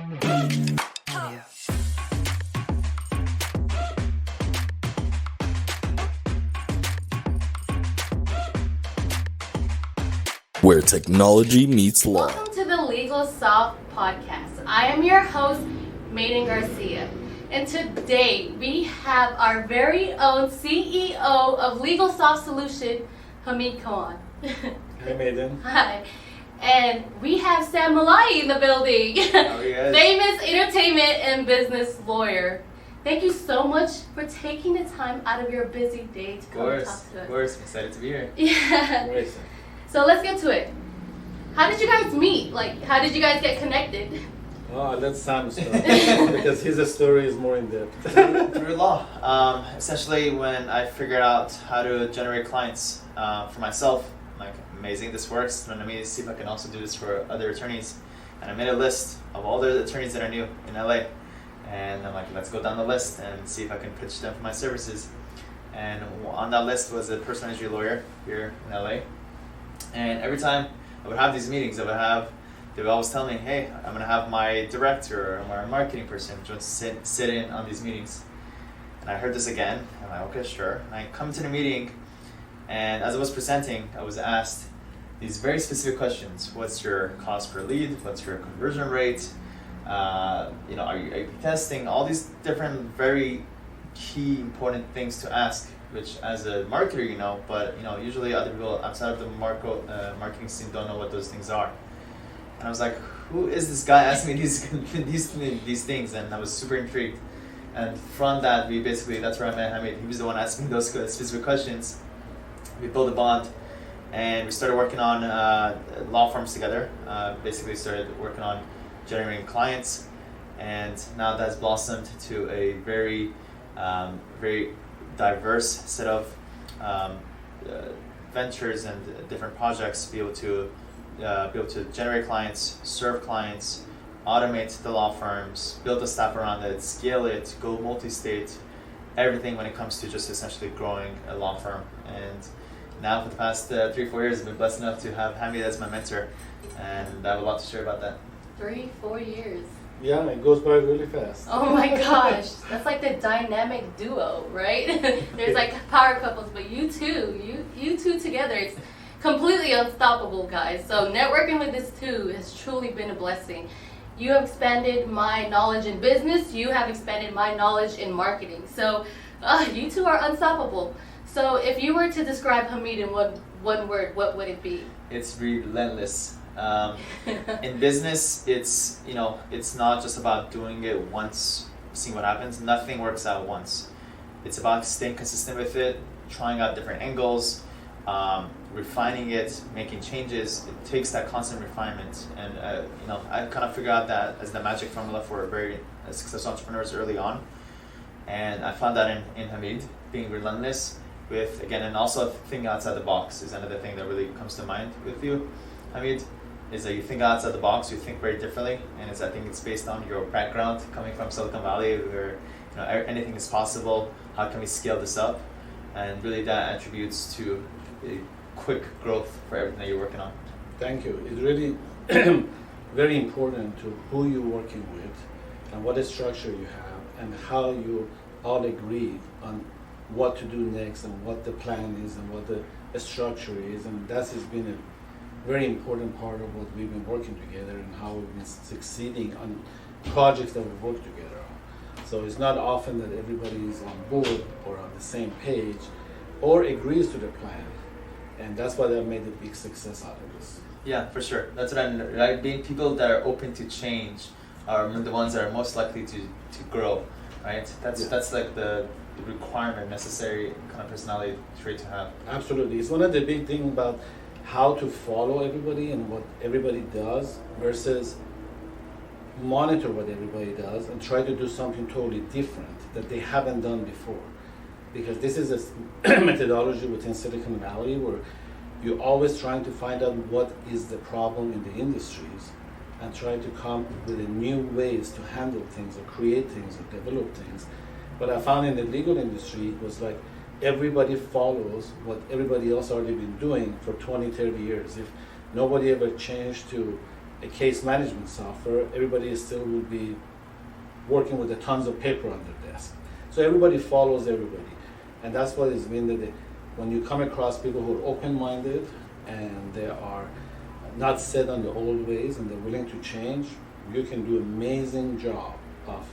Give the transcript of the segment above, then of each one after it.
Where technology meets law. Welcome to the LegalSoft podcast. I am your host, Maiden Garcia. And today we have our very own CEO of LegalSoft Solution, Hamid Khan. Hi, Maiden. Hi. And we have Sam Mollaei in the building. How are you guys? Famous entertainment and business lawyer. Thank you so much for taking the time out of your busy day to come and talk to us. Of course. Excited to be here. Yeah. Great. So let's get to it. How did you guys meet? Like, how did you guys get connected? Oh, let Sam start because his story is more in depth. Through law. Essentially, when I figured out how to generate clients for myself, I'm like, amazing, this works. Let me see if I can also do this for other attorneys. And I made a list of all the attorneys that I knew in LA. And I'm like, let's go down the list and see if I can pitch them for my services. And on that list was a personal injury lawyer here in LA. And every time I would have these meetings, they would always tell me, hey, I'm going to have my director or my marketing person just sit in on these meetings. And I heard this again. I'm like, okay, sure. And I come to the meeting, and as I was presenting, I was asked these very specific questions. What's your cost per lead? What's your conversion rate? Are you testing? All these different very key important things to ask, which as a marketer you know, but usually other people outside of the marketing scene don't know what those things are. And I was like, who is this guy asking me these things? And I was super intrigued. And from that, that's where I met Hamid. He was the one asking those specific questions. We built a bond, and we started working on law firms together. Basically started working on generating clients, and now that's blossomed to a very diverse set of ventures and different projects. Be able to generate clients, serve clients, automate the law firms, build the staff around it, scale it, go multi-state, everything when it comes to just essentially growing a law firm. And now for the past 3-4 years, I've been blessed enough to have Hamid as my mentor, and I have a lot to share about that. 3-4 years. Yeah, it goes by really fast. Oh my gosh, that's like the dynamic duo, right? There's like power couples, but you two together, it's completely unstoppable, guys. So networking with this two has truly been a blessing. You have expanded my knowledge in business. You have expanded my knowledge in marketing. So you two are unstoppable. So if you were to describe Hamid in one word, what would it be? It's relentless. In business, it's not just about doing it once, seeing what happens. Nothing works out once. It's about staying consistent with it, trying out different angles, refining it, making changes. It takes that constant refinement, and I kind of figured out that as the magic formula for very successful entrepreneurs early on, and I found that in Hamid, being relentless with, again, and also thinking outside the box is another thing that really comes to mind with you, Hamid. Is that you think outside the box, you think very differently, and I think it's based on your background coming from Silicon Valley, where anything is possible. How can we scale this up? And really, that attributes to a quick growth for everything that you're working on. Thank you. It's really very important to who you're working with, and what structure you have, and how you all agree on what to do next, and what the plan is, and what the structure is, and that has been a very important part of what we've been working together and how we've been succeeding on projects that we've worked together on. So it's not often that everybody is on board or on the same page or agrees to the plan. And that's why that made a big success out of this. Yeah, for sure. That's what I'm, right? Being people that are open to change are the ones that are most likely to grow, right? That's like the requirement, necessary kind of personality trait to have. Absolutely. It's one of the big things about how to follow everybody and what everybody does versus monitor what everybody does and try to do something totally different that they haven't done before. Because this is a methodology within Silicon Valley where you're always trying to find out what is the problem in the industries and try to come with new ways to handle things or create things or develop things. But I found in the legal industry it was like everybody follows what everybody else already been doing for 20, 30 years. If nobody ever changed to a case management software, everybody still will be working with the tons of paper on their desk. So everybody follows everybody. And that's what it's been that when you come across people who are open-minded and they are not set on the old ways and they're willing to change, you can do an amazing job of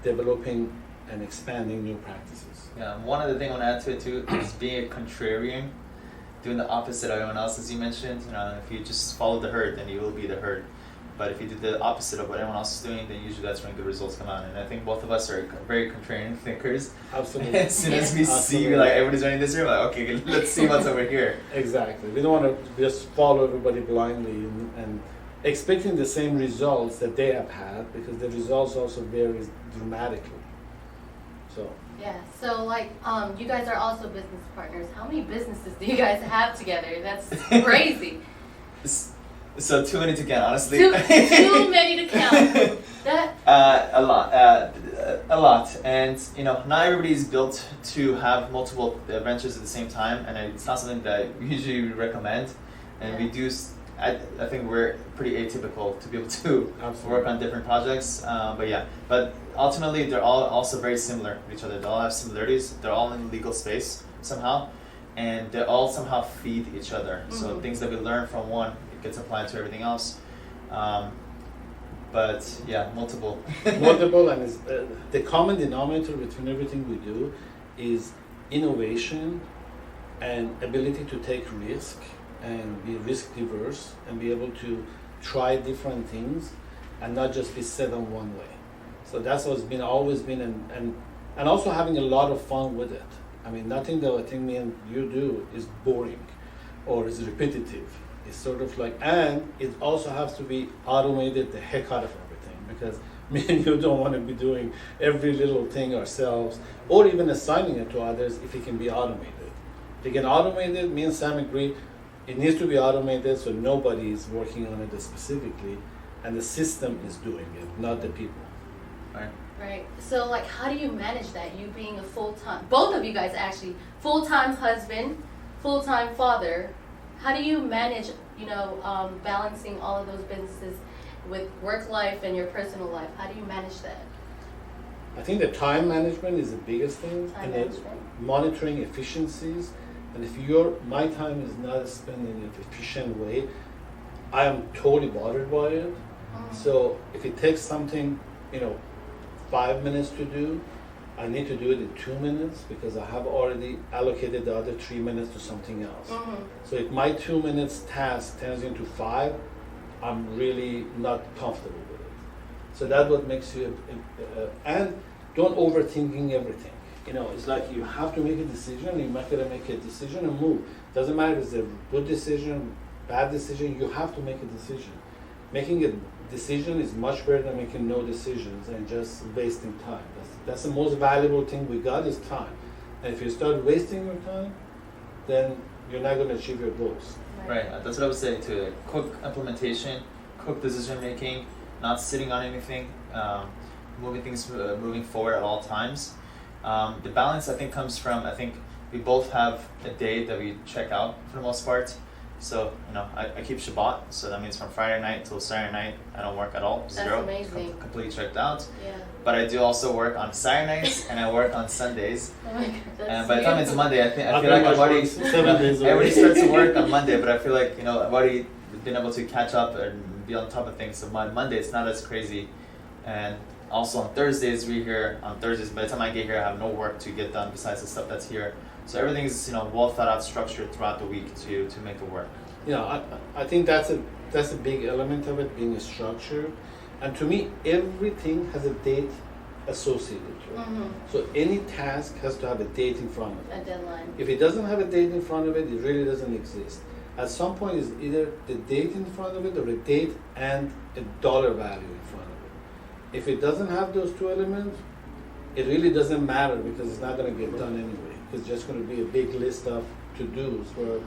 developing and expanding new practices. Yeah, one other thing I want to add to it too is being a contrarian, doing the opposite of everyone else, as you mentioned. You know, if you just follow the herd, then you will be the herd. But if you do the opposite of what everyone else is doing, then usually that's when good results come out. And I think both of us are very contrarian thinkers. Absolutely. As soon as we see like everybody's running this here, we're like, okay, let's see what's over here. Exactly. We don't want to just follow everybody blindly and expecting the same results that they have had, because the results also vary dramatically. So. Yeah, so like you guys are also business partners. How many businesses do you guys have together? That's crazy. So too many to count, honestly. Too many to count. That a lot, and you know, not everybody is built to have multiple ventures at the same time, and it's not something that we usually recommend. And we do. I think we're pretty atypical to be able to work on different projects. But ultimately they're all also very similar to each other. They all have similarities. They're all in the legal space somehow, and they all somehow feed each other. Mm-hmm. So things that we learn from one, it gets applied to everything else. But yeah, multiple. Multiple, and the common denominator between everything we do is innovation and ability to take risk and be risk diverse and be able to try different things and not just be set on one way. So that's what's been always been, and also having a lot of fun with it. I mean, nothing that I think me and you do is boring or is repetitive. It's sort of like, and it also has to be automated the heck out of everything, because me and you don't want to be doing every little thing ourselves or even assigning it to others if it can be automated. If it can automate it, me and Sam agree, it needs to be automated so nobody is working on it specifically and the system is doing it, not the people. Right. Right. So like, how do you manage that? You being a full-time, both of you guys actually, full-time husband, full-time father. How do you manage, balancing all of those businesses with work life and your personal life? How do you manage that? I think the time management is the biggest thing, Time and management. monitoring efficiencies. And if my time is not spent in an efficient way, I am totally bothered by it. So if it takes something, 5 minutes to do, I need to do it in 2 minutes because I have already allocated the other 3 minutes to something else. Mm-hmm. So if my 2 minutes task turns into 5, I'm really not comfortable with it. So that's what makes you, and don't overthinking everything. It's like you have to make a decision, you're not gonna make a decision and move. Doesn't matter if it's a good decision, bad decision, you have to make a decision. Making a decision is much better than making no decisions and just wasting time. That's the most valuable thing we got is time. And if you start wasting your time, then you're not gonna achieve your goals. Right, that's what I was saying too. Like, quick implementation, quick decision making, not sitting on anything, moving forward at all times. The balance I think comes from, we both have a day that we check out for the most part. So, I keep Shabbat, so that means from Friday night till Saturday night, I don't work at all, zero. That's amazing. Completely checked out. Yeah. But I do also work on Saturday nights and I work on Sundays. Oh my God, And by the time it's Monday, I feel like pretty I've already, much work 7 days a everybody week. starts to work on Monday, but I feel like, I've already been able to catch up and be on top of things. So my Monday, it's not as crazy. And also on Thursdays, by the time I get here, I have no work to get done besides the stuff that's here. So everything is, well thought out, structured throughout the week to make it work. I think that's a big element of it, being structured. And to me, everything has a date associated to it. Mm-hmm. So any task has to have a date in front of it. A deadline. If it doesn't have a date in front of it, it really doesn't exist. At some point, it's either the date in front of it or a date and a dollar value in front of it. If it doesn't have those two elements, it really doesn't matter because it's not going to get done anyway. It's just going to be a big list of to-dos where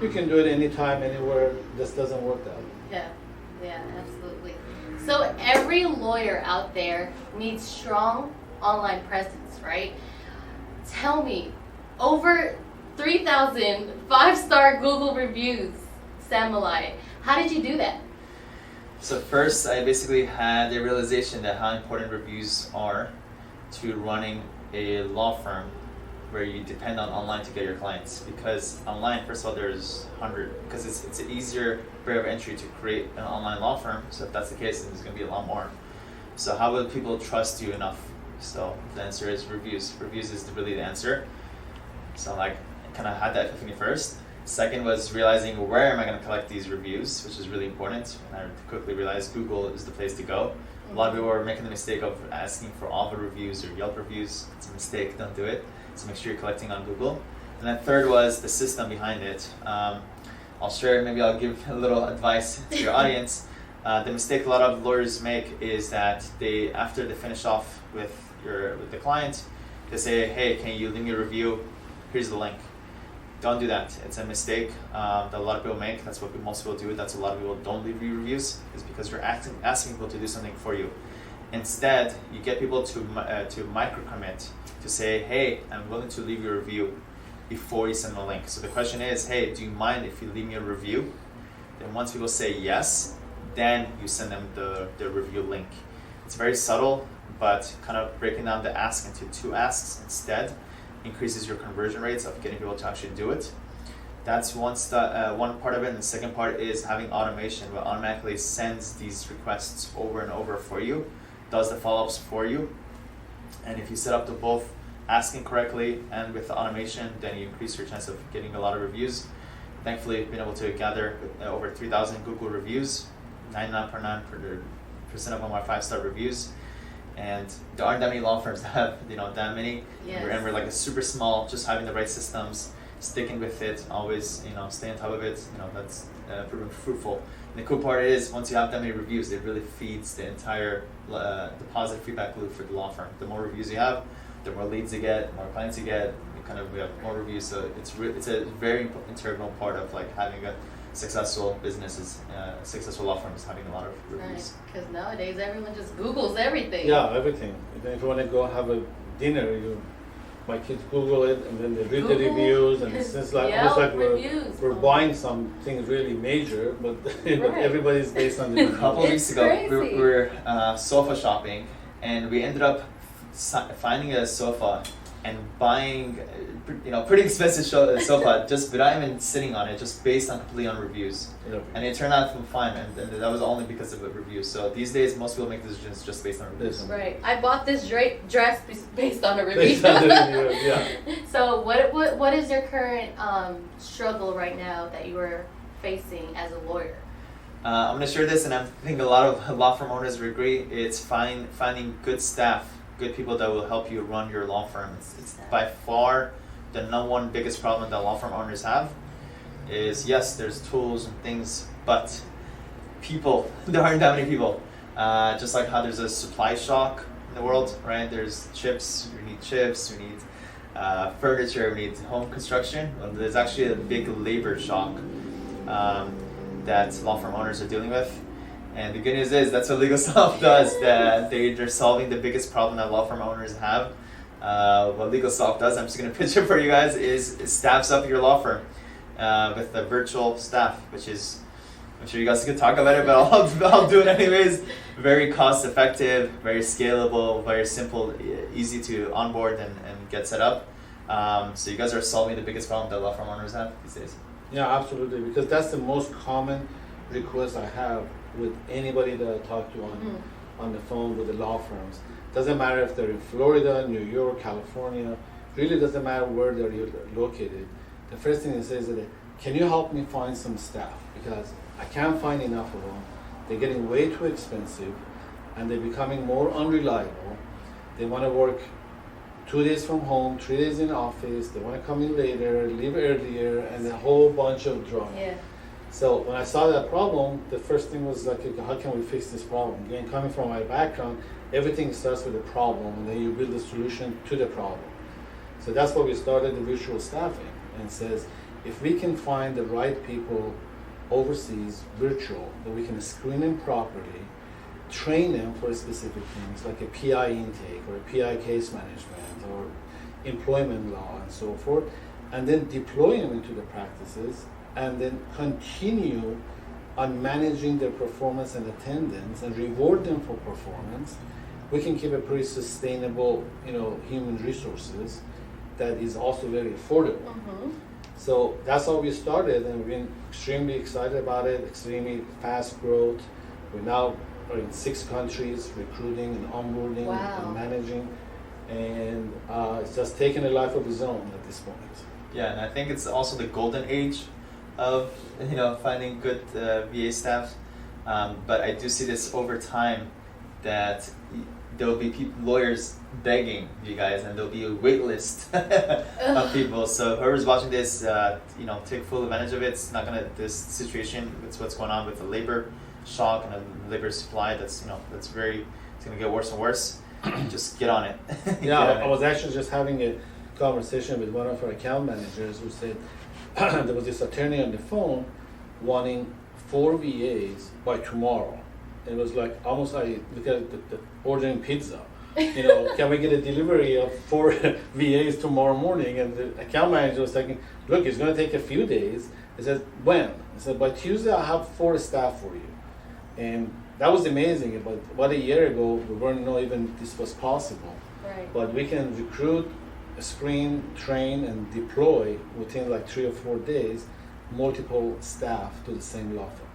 you can do it anytime, anywhere. This doesn't work that way. Yeah, absolutely. So every lawyer out there needs strong online presence, right? Tell me, over 3,000 5-star Google reviews, Sam Mollaei. How did you do that? So first, I basically had a realization that how important reviews are to running a law firm where you depend on online to get your clients. Because online, first of all, there's 100, because it's an easier barrier of entry to create an online law firm. So if that's the case, then there's going to be a lot more. So how will people trust you enough? So the answer is reviews. Reviews is really the answer. So like, I kind of had that epiphany first. Second was realizing where am I going to collect these reviews, which is really important. And I quickly realized Google is the place to go. A lot of people are making the mistake of asking for Alva reviews or Yelp reviews. It's a mistake, don't do it. So make sure you're collecting on Google. And then third was the system behind it. I'll share, maybe I'll give a little advice to your audience. The mistake a lot of lawyers make is that they, after they finish off with the client, they say, hey, can you leave me a review? Here's the link. Don't do that. It's a mistake that a lot of people make. That's what most people do. That's a lot of people don't leave you reviews, is because you're asking people to do something for you. Instead, you get people to micro commit, to say, hey, I'm willing to leave you a review before you send the link. So the question is, hey, do you mind if you leave me a review? Then once people say yes, then you send them the review link. It's very subtle, but kind of breaking down the ask into two asks instead increases your conversion rates of getting people to actually do it. That's one part of it. And the second part is having automation, that automatically sends these requests over and over for you, does the follow-ups for you. And if you set up the both asking correctly and with the automation, then you increase your chance of getting a lot of reviews. Thankfully, I've been able to gather over 3,000 Google reviews. 99.9% of them are 5-star reviews. And there aren't that many law firms that have that many. Yes. And we're like a super small, just having the right systems, sticking with it, always stay on top of it. That's proven fruitful. And the cool part is, once you have that many reviews, it really feeds the entire the positive feedback loop for the law firm. The more reviews you have, the more leads you get, the more clients you get. We have more reviews, so it's a very integral part of like having a successful businesses, successful law firms having a lot of reviews. Right, because nowadays everyone just Googles everything. Yeah, everything. And then if you want to go have a dinner, my kids Google it and then they read the reviews, and it's like almost like we're buying something really major, but Right. everybody's based on the A couple of weeks ago, we were sofa shopping, and we ended up finding a sofa and buying pretty expensive sofa just without even sitting on it, just based on completely on reviews. Yep. And it turned out fine, and that was only because of the reviews. So these days, most people make decisions just based on reviews. Right. I bought this dress based on a review. Based on the reviews, yeah. So what is your current struggle right now that you are facing as a lawyer? I'm going to share this, and I think a lot of law firm owners will agree. It's finding good staff, good people that will help you run your law firm. It's by far the number one biggest problem that law firm owners have is, yes, there's tools and things, but people, there aren't that many people. Just like how there's a supply shock in the world, right? There's chips, we need furniture, we need home construction. Well, there's actually a big labor shock that law firm owners are dealing with. And the good news is that's what LegalSoft does, that they're solving the biggest problem that law firm owners have. What LegalSoft does, I'm just going to pitch it for you guys, is it staffs up your law firm with a virtual staff, which is, I'm sure you guys could talk about it, but I'll do it anyways. Very cost effective, very scalable, very simple, easy to onboard and get set up. So you guys are solving the biggest problem that law firm owners have these days. Yeah, absolutely, because that's the most common request I have with anybody that I talk to on the phone with the law firms. Doesn't matter if they're in Florida, New York, California, really doesn't matter where they're located. The first thing they say is that, can you help me find some staff? Because I can't find enough of them. They're getting way too expensive and they're becoming more unreliable. They want to work 2 days from home, 3 days in office, they want to come in later, leave earlier, and a whole bunch of drama. Yeah. So when I saw that problem, the first thing was like, how can we fix this problem? Again, coming from my background, everything starts with a problem, and then you build a solution to the problem. So that's why we started the virtual staffing, and says, if we can find the right people overseas, virtual, that we can screen them properly, train them for specific things, like a PI intake, or a PI case management, or employment law, and so forth, and then deploy them into the practices, and then continue on managing their performance and attendance and reward them for performance, we can keep a pretty sustainable, human resources that is also very affordable. Mm-hmm. So that's how we started, and we've been extremely excited about it, extremely fast growth. We now are in 6 countries, recruiting and onboarding Wow. and managing, and it's just taking a life of its own at this point. Yeah, and I think it's also the golden age of finding good VA staff. But I do see this over time that there'll be lawyers begging you guys, and there'll be a wait list of people. So whoever's watching this, take full advantage of it. It's not gonna this situation. It's what's going on with the labor shock and the labor supply. It's gonna get worse and worse. Just get on it. Yeah, I was actually just having a conversation with one of our account managers who said there was this attorney on the phone wanting 4 VAs by tomorrow. And it was like almost I look at the ordering pizza. Can we get a delivery of 4 VAs tomorrow morning? And the account manager was thinking, look, it's going to take a few days. I said, when? I said, by Tuesday I'll have 4 staff for you. And that was amazing. But about a year ago, we weren't know even this was possible. Right. But we can recruit, screen, train, and deploy within like 3 or 4 days multiple staff to the same law firm.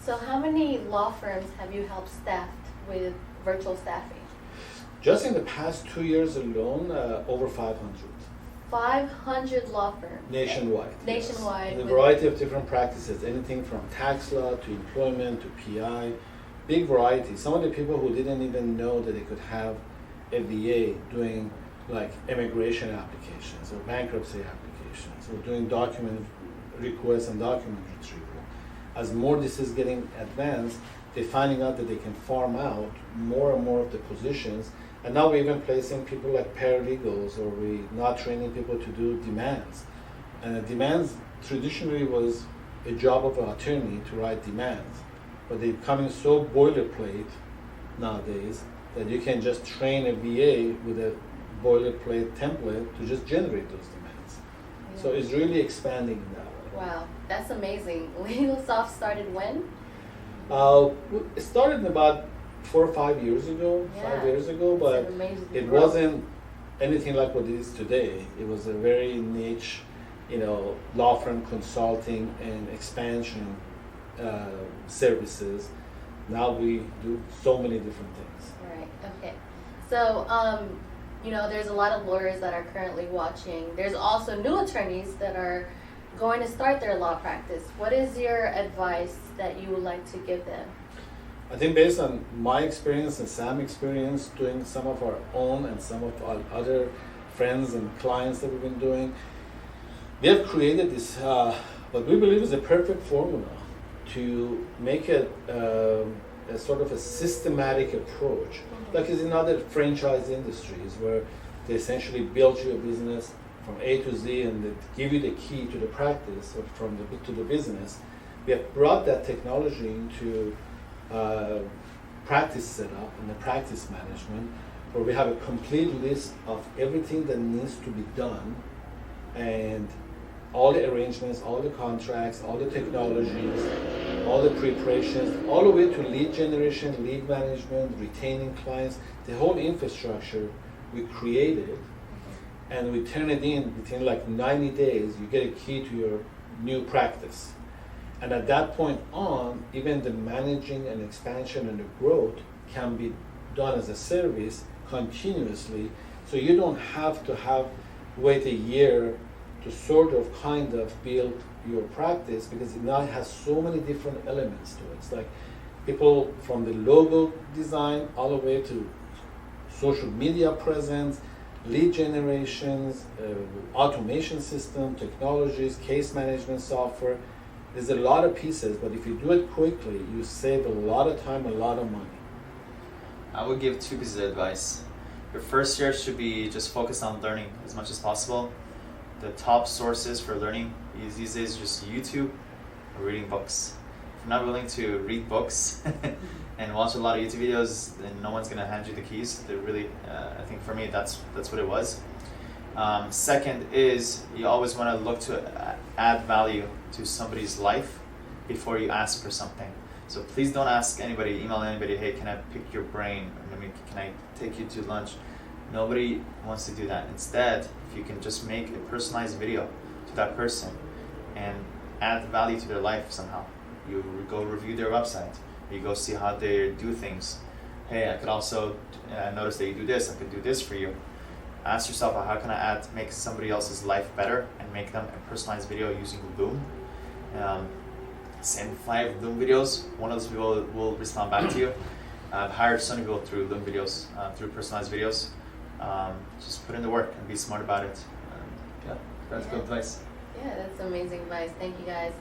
So how many law firms have you helped staffed with virtual staffing? Just in the past 2 years alone, over 500. 500 law firms. Nationwide. Nationwide. Yes. A variety of different practices, anything from tax law to employment to PI, big variety. Some of the people who didn't even know that they could have a VA doing like immigration applications or bankruptcy applications or doing document requests and document retrieval. As more this is getting advanced, they're finding out that they can farm out more and more of the positions. And now we're even placing people like paralegals, or we're not training people to do demands. And the demands traditionally was a job of an attorney to write demands. But they're becoming so boilerplate nowadays that you can just train a VA with a boilerplate template to just generate those demands. Yeah. So it's really expanding in that way. Wow, that's amazing. LegalSoft started when? It started about 4 or 5 years ago, Yeah. 5 years ago, It's but an amazing it growth. wasn't anything like what it is today. It was a very niche, law firm consulting and expansion services. Now we do so many different things. Right, okay. So, there's a lot of lawyers that are currently watching. There's also new attorneys that are going to start their law practice. What is your advice that you would like to give them? I think based on my experience and Sam's experience doing some of our own and some of our other friends and clients that we've been doing, we have created this, what we believe is a perfect formula to make it a sort of a systematic approach. Mm-hmm. Like it's in other franchise industries where they essentially build you a business from A to Z and they give you the key to the practice or to the business. We have brought that technology into practice setup and the practice management, where we have a complete list of everything that needs to be done and all the arrangements, all the contracts, all the technologies, all the preparations, all the way to lead generation, lead management, retaining clients, the whole infrastructure we created, and we turn it in within like 90 days, you get a key to your new practice. And at that point on, even the managing and expansion and the growth can be done as a service continuously, so you don't have to wait a year to sort of kind of build your practice, because it now has so many different elements to it. It's like people from the logo design all the way to social media presence, lead generations, automation system, technologies, case management software. There's a lot of pieces, but if you do it quickly, you save a lot of time, a lot of money. I would give 2 pieces of advice. Your first year should be just focused on learning as much as possible. The top sources for learning is these days just YouTube or reading books. If you're not willing to read books and watch a lot of YouTube videos, then no one's gonna hand you the keys. They're really, I think for me, that's what it was. Second is you always want to look to add value to somebody's life before you ask for something. So please don't ask anybody, email anybody, hey, can I pick your brain? I mean, can I take you to lunch? Nobody wants to do that. Instead, if you can just make a personalized video to that person and add value to their life somehow. You go review their website. You go see how they do things. Hey, I could also notice that you do this. I could do this for you. Ask yourself, how can I make somebody else's life better and make them a personalized video using Loom? Send 5 Loom videos. One of those people will respond back to you. I've hired so many people through Loom videos, through personalized videos. Just put in the work and be smart about it. Yeah, that's good advice. Yeah, that's amazing advice. Thank you guys.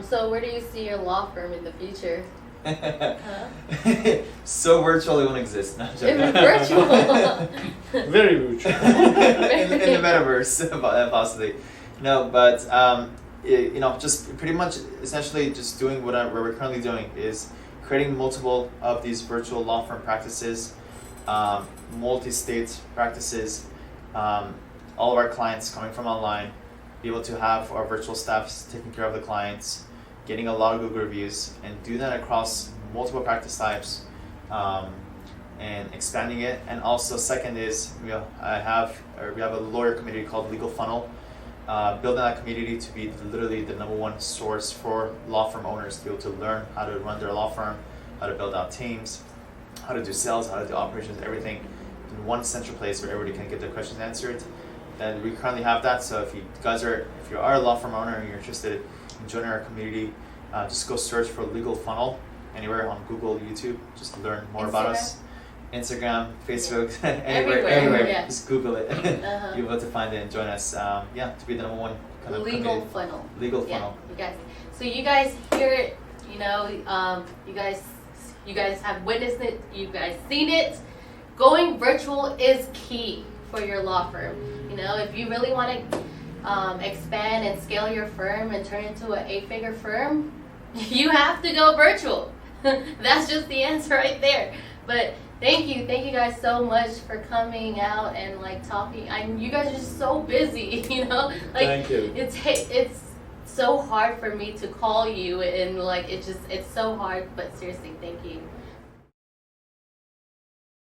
So where do you see your law firm in the future? So virtual it won't exist. No, I'm joking. Virtual. Very virtual. in the metaverse, possibly. No, but just pretty much, essentially, just doing what we're currently doing is creating multiple of these virtual law firm practices, multi-state practices. All of our clients coming from online, be able to have our virtual staffs taking care of the clients, getting a lot of Google reviews, and do that across multiple practice types, and expanding it. And also, second is we have a lawyer community called Legal Funnel, building that community to be literally the #1 source for law firm owners to be able to learn how to run their law firm, how to build out teams, how to do sales, how to do operations, everything in one central place where everybody can get their questions answered. And we currently have that. So if you are a law firm owner and you're interested in joining our community, just go search for Legal Funnel anywhere on Google, YouTube. Just to learn more about us. Instagram, Facebook, everywhere. Yeah. Just Google it. You'll be able to find it and join us. To be the #1 kind of Legal community. Funnel. Legal Yeah, Funnel. you guys. So you guys hear it. You guys have witnessed it. You guys seen it. Going virtual is key for your law firm. If you really want to expand and scale your firm and turn into an 8-figure firm, you have to go virtual. That's just the answer right there. But thank you guys so much for coming out and talking. You guys are just so busy, Thank you. It's so hard for me to call you and it's so hard. But seriously, thank you.